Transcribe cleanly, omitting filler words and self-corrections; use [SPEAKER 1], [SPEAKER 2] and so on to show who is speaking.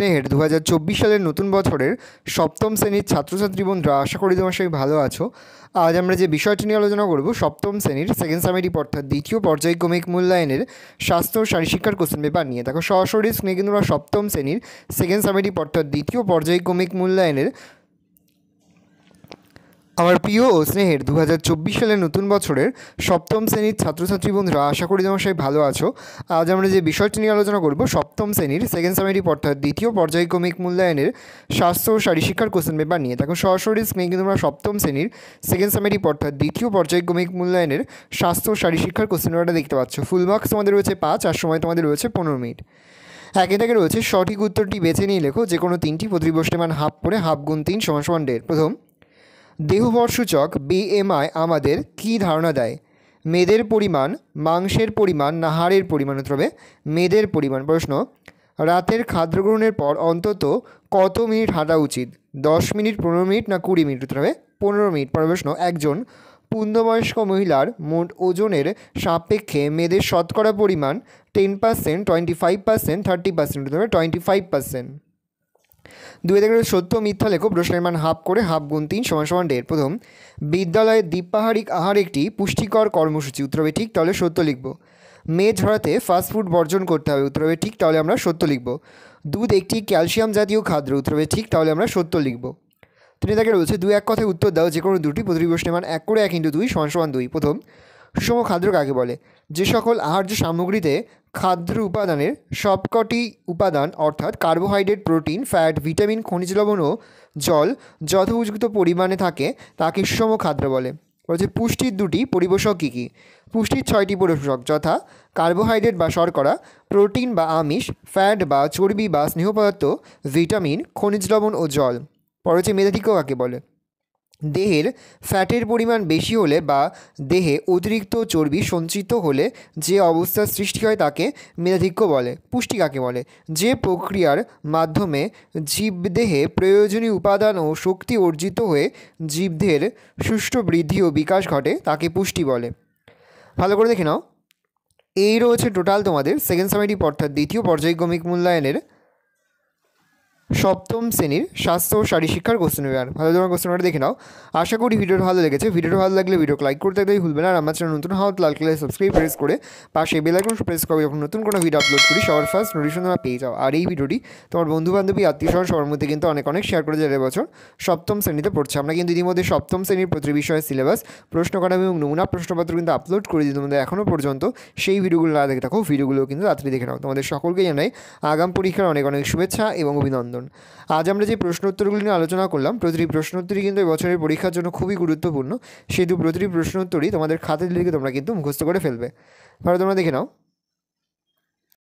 [SPEAKER 1] স্নেহের 2024 সালের নতুন বছরের সপ্তম শ্রেণীর ছাত্রছাত্রী বন্ধুরা, আশা করি তোমার সবাই ভালো আছো। আজ আমরা যে বিষয়টি নিয়ে আলোচনা করব সপ্তম শ্রেণীর সেকেন্ড সামেটিভ অর্থাৎ দ্বিতীয় পর্যায়ক্রমিক মূল্যায়নের স্বাস্থ্য ও শারীরশিক্ষার কোশ্চেন পেপার নিয়ে। দেখো সরাসরি স্ক্রিনে কিন্তু আমরা সপ্তম শ্রেণীর সেকেন্ড সামেটিভ অর্থাৎ দ্বিতীয় পর্যায়ক্রমিক মূল্যায়নের আমার প্রিয় ও স্নেহের 2024 সালের নতুন বছরের সপ্তম শ্রেণীর ছাত্রছাত্রী বন্ধুরা, আশা করি তোমার সবাই ভালো আছো। আজ আমরা যে বিষয়টি নিয়ে আলোচনা করব সপ্তম শ্রেণীর সেকেন্ড সামেটিভ অর্থাৎ দ্বিতীয় পর্যায়ক্রমিক মূল্যায়নের স্বাস্থ্য ও শারীরশিক্ষার কোশ্চেন পেপার নিয়ে। দেখো সরাসরি স্ক্রিনে কিন্তু আমরা সপ্তম শ্রেণীর সেকেন্ড সামেটিভ অর্থাৎ দ্বিতীয় পর্যায়ক্রমিক মূল্যায়নের স্বাস্থ্য ও শারীরশিক্ষার কোশ্চেন পেপারটা দেখতে পাচ্ছ। ফুল মার্কস তোমাদের রয়েছে 5 আর সময় তোমাদের রয়েছে 15 মিনিট। একে থেকে রয়েছে সঠিক উত্তরটি বেছে নিয়ে লেখো যে কোনো তিনটি, প্রতিটি প্রশ্নের মান হাফ করে, হাফ গুণ 3 = 1.5। প্রথম, দেহভরসূচক BMI আমাদের কী ধারণা দেয়? মেদের পরিমাণ, মাংসের পরিমাণ না হাড়ের পরিমাণ? উত্তর হবে মেদের পরিমাণ। প্রশ্ন, রাতের খাদ্য গ্রহণের পর অন্তত কত মিনিট হাঁটা উচিত? 10 মিনিট, 15 মিনিট না 20 মিনিট? উত্তর হবে 15 মিনিট। পরের প্রশ্ন, একজন পূর্ণবয়স্ক মহিলার মোট ওজনের সাপেক্ষে মেয়েদের শতকরা পরিমাণ 10%, 25%, 30%? উত্তর হবে 25%। দুই থেকে সত্য মিথ্যা লেখো, প্রশ্নের মান হাফ করে, হাফ গুণ 3 = 1.5। প্রথম, বিদ্যালয়ের দ্বীপাহারিক আহার একটি পুষ্টিকর কর্মসূচি। উত্তর হবে ঠিক, তাহলে সত্য লিখব। মেদ ঝরাতে ফাস্টফুড বর্জন করতে হবে। উত্তর হবে ঠিক, তাহলে আমরা সত্য লিখব। দুধ একটি ক্যালসিয়াম জাতীয় খাদ্য। উত্তর হবে ঠিক, তাহলে আমরা সত্য লিখব। তিনি তাকে রয়েছে 2-1 কথায় উত্তর দাও যে কোনো দুটি, প্রতিটি প্রশ্নের মান 1 করে 1 × 2 = 2। প্রথম, সুষম খাদ্য কাকে বলে? যে সকল আহার্য সামগ্রীতে খাদ্য উপাদানের সবকটি উপাদান অর্থাৎ কার্বোহাইড্রেট, প্রোটিন, ফ্যাট, ভিটামিন, খনিজ লবণ ও জল যথোপযুক্ত পরিমাণে থাকে তাকে সুষম খাদ্য বলে। বলছে পুষ্টির দুটি পরিপোষক কী কী? পুষ্টির 6টি পরিপোষক যথা কার্বোহাইড্রেট বা শর্করা, প্রোটিন বা আমিষ, ফ্যাট বা চর্বি বা স্নেহ পদার্থ, ভিটামিন, খনিজ লবণ ও জল। পরে হচ্ছে মেধাধিক্য কাকে বলে? দেহের ফ্যাটের পরিমাণ বেশি হলে বা দেহে অতিরিক্ত চর্বি সঞ্চিত হলে যে অবস্থার সৃষ্টি হয় তাকে মেধাধিক্য বলে। পুষ্টি কাকে বলে? যে প্রক্রিয়ার মাধ্যমে জীবদেহে প্রয়োজনীয় উপাদান ও শক্তি অর্জিত হয়ে জীবদেহের সুষ্ঠু বৃদ্ধি ও বিকাশ ঘটে তাকে পুষ্টি বলে। ভালো করে দেখে নাও, এই রয়েছে টোটাল তোমাদের সেকেন্ড সামেটিভ অর্থাৎ দ্বিতীয় পর্যায়ক্রমিক মূল্যায়নের সপ্তম শ্রেণীর স্বাস্থ্য ও শারীরশিক্ষার কোশ্চেন পেপার। ভালো তোমার কোশ্চেন পেপারটা দেখে নাও। আশা করি ভিডিওটা ভালো লেগেছে। ভিডিওটা ভালো লাগলে ভিডিওকে লাইক করতে একদমই ভুলবে না। আর আমার চ্যানেল নতুন হওয়া লাল কালার সাবস্ক্রাইব প্রেস করে পাশে বেল আইকন প্রেস করে যখন নতুন কোনো ভিডিও আপলোড করি সবার ফার্স্ট নোটিফিকেশন তোমরা পেয়ে যাও। আর এই ভিডিওটি তোমার বন্ধুবান্ধবী, আত্মীয়স্বজন সবার মধ্যে কিন্তু অনেক অনেক শেয়ার করে, যারা বছর সপ্তম শ্রেণীতে পড়ছে। আমরা কিন্তু ইতিমধ্যে সপ্তম শ্রেণীর প্রতি বিষয়ের সিলেবাস, প্রশ্ন কাঠামো এবং নমুনা প্রশ্নপত্র কিন্তু আপলোড করে দিই। তোমাদের এখনও পর্যন্ত সেই ভিডিওগুলো না দেখে থাকো, ভিডিওগুলো কিন্তু রাত্রি দেখে নাও। তোমাদের সকলকে জানাই আগাম পরীক্ষার অনেক অনেক শুভেচ্ছা এবং অভিনন্দন। আজ আমরা যে প্রশ্ন উত্তরগুলি নিয়ে আলোচনা করলাম, প্রতিটি প্রশ্ন উত্তরই কিন্তু এই বছরের পরীক্ষার জন্য খুবই গুরুত্বপূর্ণ। সেহেতু প্রতিটি প্রশ্ন উত্তরই তোমাদের খাতায় লিখে তোমরা কিন্তু মুখস্থ করে ফেলবে। ভালো তোমরা দেখে নাও।